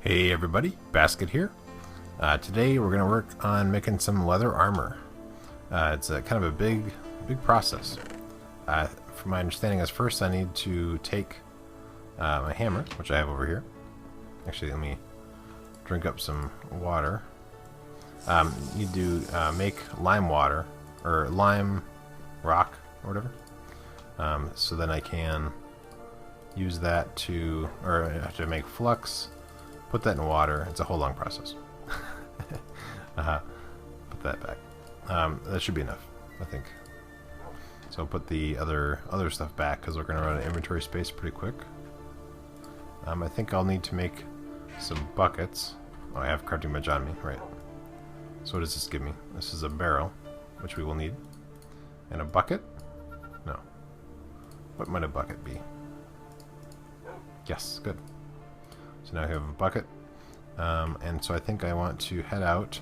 Hey everybody, Basket here. Today we're going to work on making some leather armor. It's a kind of a big process. From my understanding is first I need to take my hammer, which I have over here. Actually, let me drink up some water. Need to make lime water, or lime rock, or whatever. So then I can use that to, or I have to make flux. Put that in water. It's a whole long process. Put that back. That should be enough, I think. So I'll put the other stuff back because we're going to run out of inventory space pretty quick. I think I'll need to make some buckets. Oh, I have crafting bench on me, right? So what does this give me? This is a barrel, which we will need, and a bucket. No. What might a bucket be? Yes, good. So now I have a bucket, and so I think I want to head out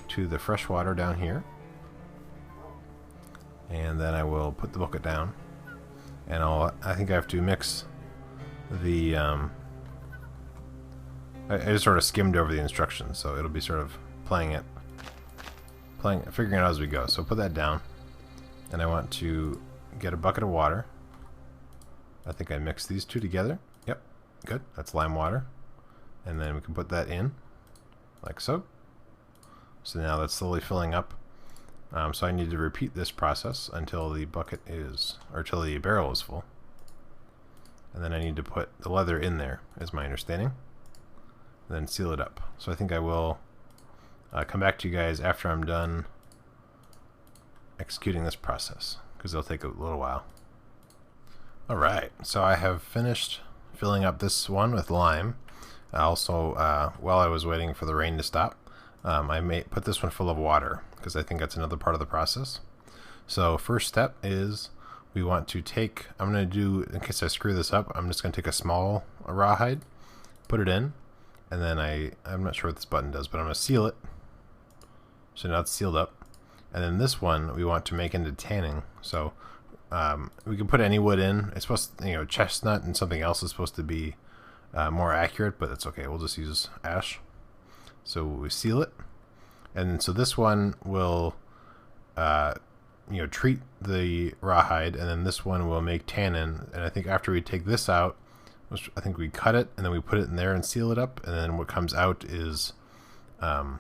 to the fresh water down here, and then I will put the bucket down, and I think I have to mix the, I just sort of skimmed over the instructions, so it'll be sort of figuring it out as we go. So put that down, and I want to get a bucket of water. I think I mixed these two together. Yep. Good, that's lime water, and then we can put that in like so. So now that's slowly filling up, so I need to repeat this process until the bucket is, or until the barrel is full, and then I need to put the leather in there, is my understanding, and then seal it up. So I think I will come back to you guys after I'm done executing this process, because it'll take a little while. Alright, so I have finished filling up this one with lime. Also, while I was waiting for the rain to stop, I put this one full of water, because I think that's another part of the process. So first step is we want to take, I'm going to do, in case I screw this up, I'm just going to take a small rawhide, put it in, and then I'm not sure what this button does, but I'm going to seal it. So now it's sealed up. And then this one we want to make into tanning. So we can put any wood in. It's supposed to, chestnut and something else is supposed to be more accurate, but it's okay. We'll just use ash. So we seal it, and so this one will, treat the rawhide, and then this one will make tannin. And I think after we take this out, I think we cut it and then we put it in there and seal it up, and then what comes out is the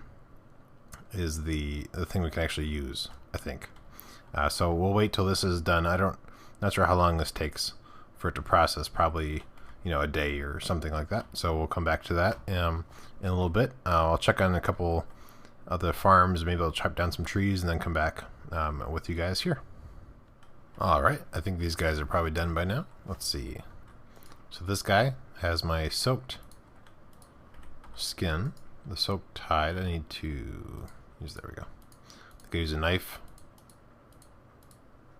thing we can actually use, I think. So we'll wait till this is done. Not sure how long this takes for it to process. Probably, a day or something like that. So we'll come back to that in a little bit. I'll check on a couple of the farms. Maybe I'll chop down some trees and then come back with you guys here. All right, I think these guys are probably done by now. Let's see. So this guy has my soaked skin, the soaked hide. I need to use. There we go. I think I use a knife.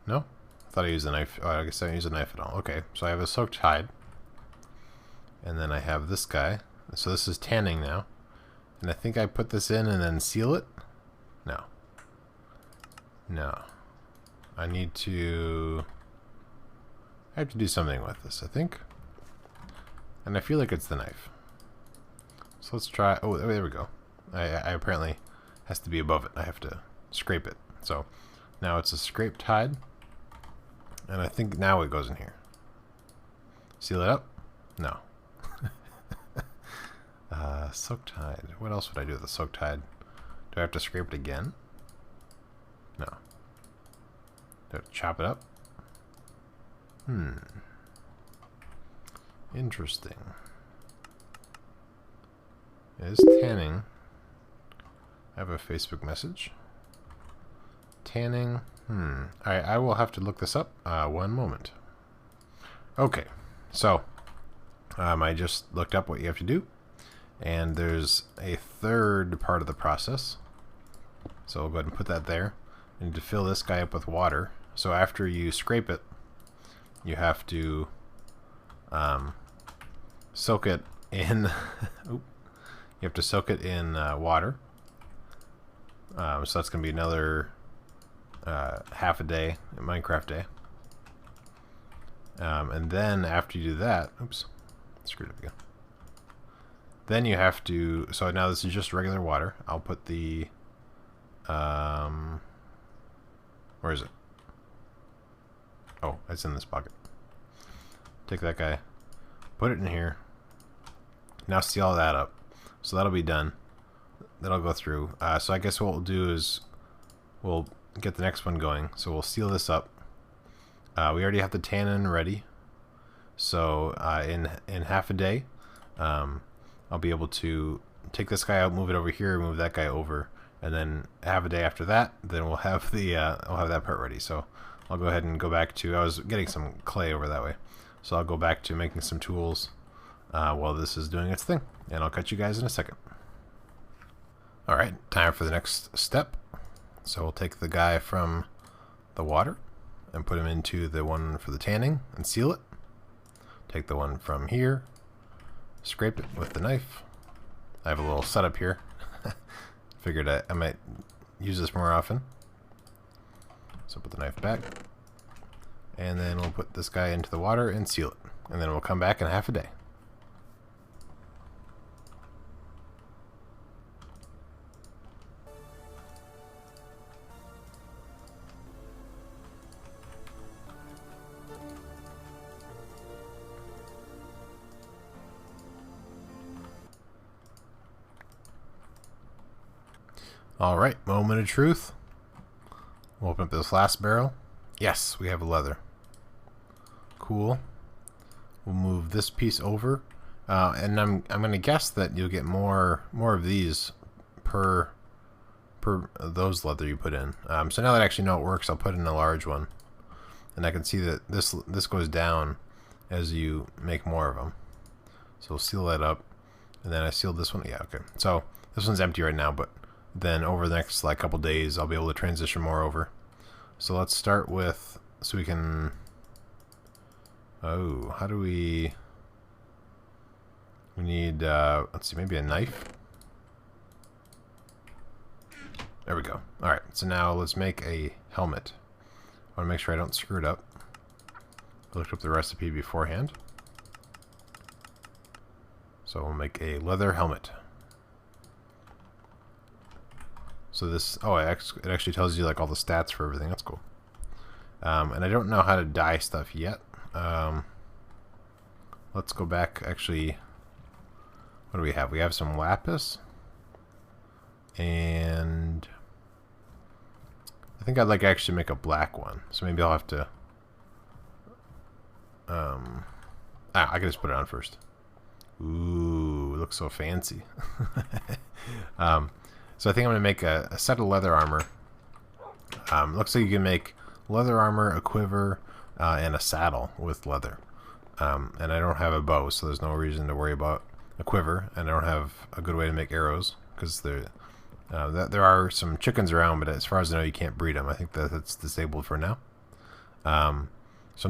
No? I thought I used a knife. Oh, I guess I didn't use a knife at all. Okay, so I have a soaked hide. And then I have this guy. So this is tanning now. And I think I put this in and then seal it? No. No. I have to do something with this, I think. And I feel like it's the knife. So let's try. Oh, there we go. I apparently has to be above it. I have to scrape it. So now it's a scraped hide. And I think now it goes in here. Seal it up? No. Soaked hide. What else would I do with the soaked hide? Do I have to scrape it again? No. Do I have to chop it up? Interesting. It is tanning. I have a Facebook message. Tanning. I will have to look this up. One moment. Okay, so I just looked up what you have to do, and there's a third part of the process. So we'll go ahead and put that there. You need to fill this guy up with water. So after you scrape it, you have to soak it in. You have to soak it in water. So that's going to be another half a day, Minecraft day. And then after you do that, oops, screwed up again. Then you have to, so now this is just regular water. I'll put the, where is it? Oh, it's in this pocket. Take that guy, put it in here. Now seal all that up. So that'll be done. That'll go through. So I guess what we'll do is we'll get the next one going. So we'll seal this up. We already have the tannin ready. So in half a day, I'll be able to take this guy out, move it over here, move that guy over, and then half a day after that, then we'll have the I'll have that part ready. So I'll go ahead and go back to, I was getting some clay over that way, so I'll go back to making some tools while this is doing its thing, and I'll catch you guys in a second. Alright, time for the next step. So we'll take the guy from the water and put him into the one for the tanning and seal it. Take the one from here, scrape it with the knife. I have a little setup here. Figured I might use this more often. So put the knife back, and then we'll put this guy into the water and seal it, and then we'll come back in half a day. Alright, moment of truth. We'll open up this last barrel. Yes, we have a leather. Cool. We'll move this piece over. And I'm gonna guess that you'll get more of these per those leather you put in. So now that I actually know it works, I'll put in a large one. And I can see that this goes down as you make more of them. So we'll seal that up. And then I sealed this one. Yeah, okay. So this one's empty right now, but then over the next like couple days I'll be able to transition more over. So let's start with, so we can, oh, how do we need let's see, maybe a knife. There we go. Alright, so now let's make a helmet. I want to make sure I don't screw it up. I looked up the recipe beforehand. So we'll make a leather helmet. So this, oh, it actually tells you like all the stats for everything. That's cool. And I don't know how to dye stuff yet. Let's go back. Actually, what do we have? We have some lapis, and I think I'd like to actually make a black one. So maybe I'll have to. I can just put it on first. Ooh, it looks so fancy. So I think I'm going to make a set of leather armor. Looks like you can make leather armor, a quiver, and a saddle with leather. And I don't have a bow, so there's no reason to worry about a quiver. And I don't have a good way to make arrows, because there are some chickens around, but as far as I know, you can't breed them. I think that's disabled for now. So I'm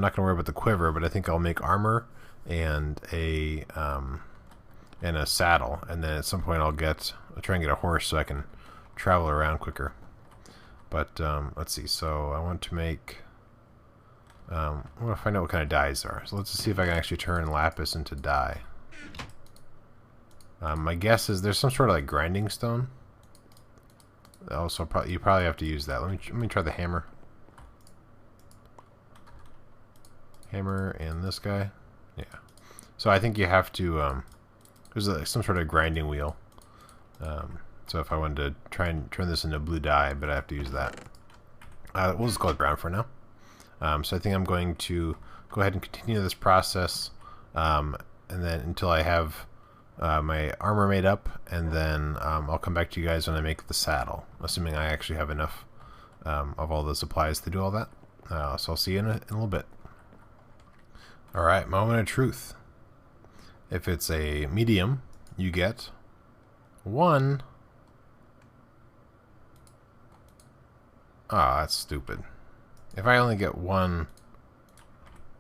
not going to worry about the quiver, but I think I'll make armor and a saddle, and then at some point I'll try and get a horse so I can travel around quicker. But let's see. So I want to make. I want to find out what kind of dyes there are. So let's just see if I can actually turn lapis into dye. My guess is there's some sort of like grinding stone. Also, you probably have to use that. Let me try the hammer. Hammer and this guy. Yeah. So I think you have to. There's some sort of grinding wheel. So if I wanted to try and turn this into blue dye, but I have to use that. We'll just call it brown for now. So I think I'm going to go ahead and continue this process, and then until I have my armor made up, and then I'll come back to you guys when I make the saddle, assuming I actually have enough of all the supplies to do all that. So I'll see you in a little bit. Alright, moment of truth. If it's a medium, you get 1. Ah, that's stupid. If I only get 1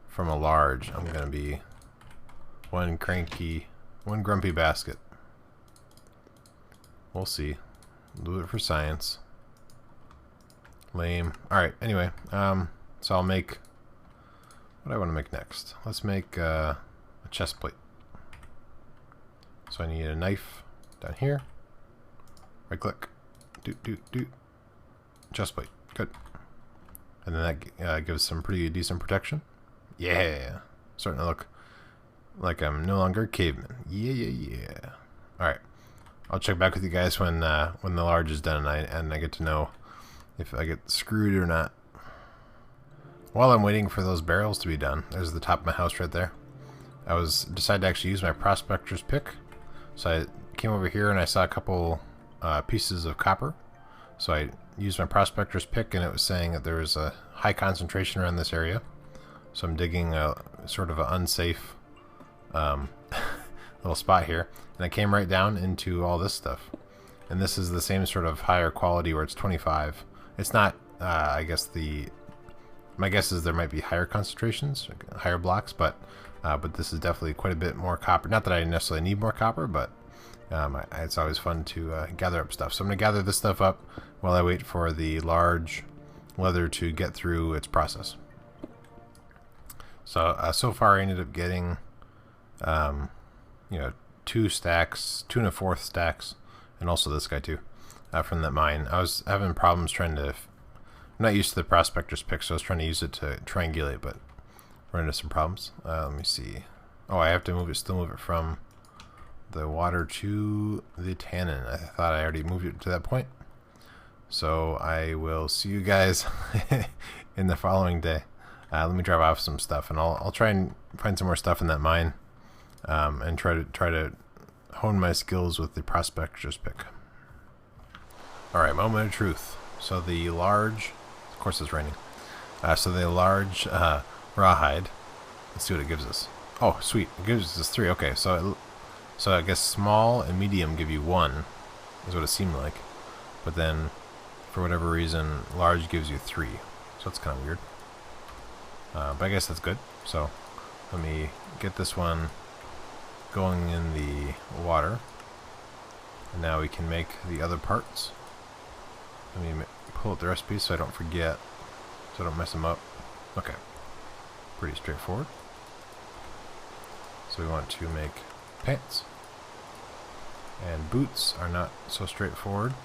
from a large, I'm gonna be one grumpy basket. We'll see. Do it for science. Lame. Alright, anyway, so I'll make, what do I want to make next? Let's make a chest plate. So I need a knife down here. Right click. Do. Chest plate. Good. And then that gives some pretty decent protection. Yeah. Starting to look like I'm no longer a caveman. Yeah. Alright. I'll check back with you guys when the large is done and I get to know if I get screwed or not. While I'm waiting for those barrels to be done, there's the top of my house right there. I decided to actually use my prospector's pick. So I came over here and I saw a couple pieces of copper. So I used my prospector's pick and it was saying that there was a high concentration around this area. So I'm digging a sort of an unsafe little spot here. And I came right down into all this stuff. And this is the same sort of higher quality where it's 25. It's not, I guess my guess is there might be higher concentrations, higher blocks, but this is definitely quite a bit more copper. Not that I necessarily need more copper, but it's always fun to gather up stuff. So I'm going to gather this stuff up while I wait for the large leather to get through its process. So far I ended up getting, 2 stacks, 2 1/4 stacks, and also this guy too, from that mine. I was having problems trying to. I'm not used to the prospector's pick, so I was trying to use it to triangulate, but run into some problems. Let me see. Oh, I have to still move it from the water to the tannin. I thought I already moved it to that point. So I will see you guys in the following day. Let me drop off some stuff, and I'll try and find some more stuff in that mine, and try to hone my skills with the prospector's pick. All right, moment of truth. So the large, of course it's raining. So the large rawhide. Let's see what it gives us. Oh, sweet! It gives us 3. Okay, so I guess small and medium give you 1, is what it seemed like. But then, for whatever reason, large gives you 3. So that's kind of weird. But I guess that's good. So let me get this one going in the water. And now we can make the other parts. Let me pull up the recipe so I don't forget, so I don't mess them up. Okay, pretty straightforward. So we want to make pants, and boots are not so straightforward.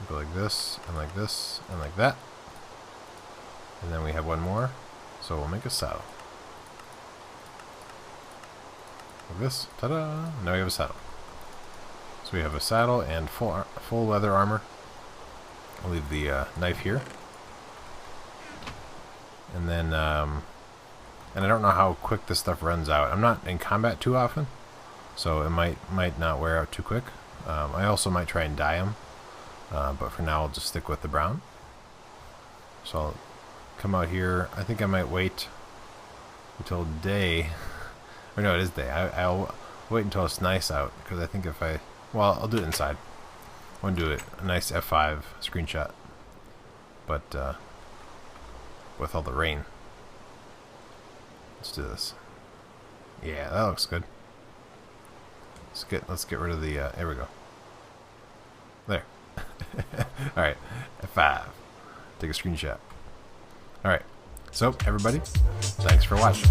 Go like this, and like this, and like that. And then we have one more, so we'll make a saddle. Like this, ta-da! Now we have a saddle. So we have a saddle and full leather armor. I'll leave the knife here. And then, and I don't know how quick this stuff runs out. I'm not in combat too often, so it might not wear out too quick. I also might try and dye them, but for now I'll just stick with the brown. So I'll come out here. I think I might wait until day. Or no, it is day. I'll wait until it's nice out, because I think if well, I'll do it inside. I want to do it a nice F5 screenshot, but with all the rain. Let's do this. Yeah, that looks good. Let's get rid of the. There we go. There. All right, F5. Take a screenshot. All right. So everybody, thanks for watching.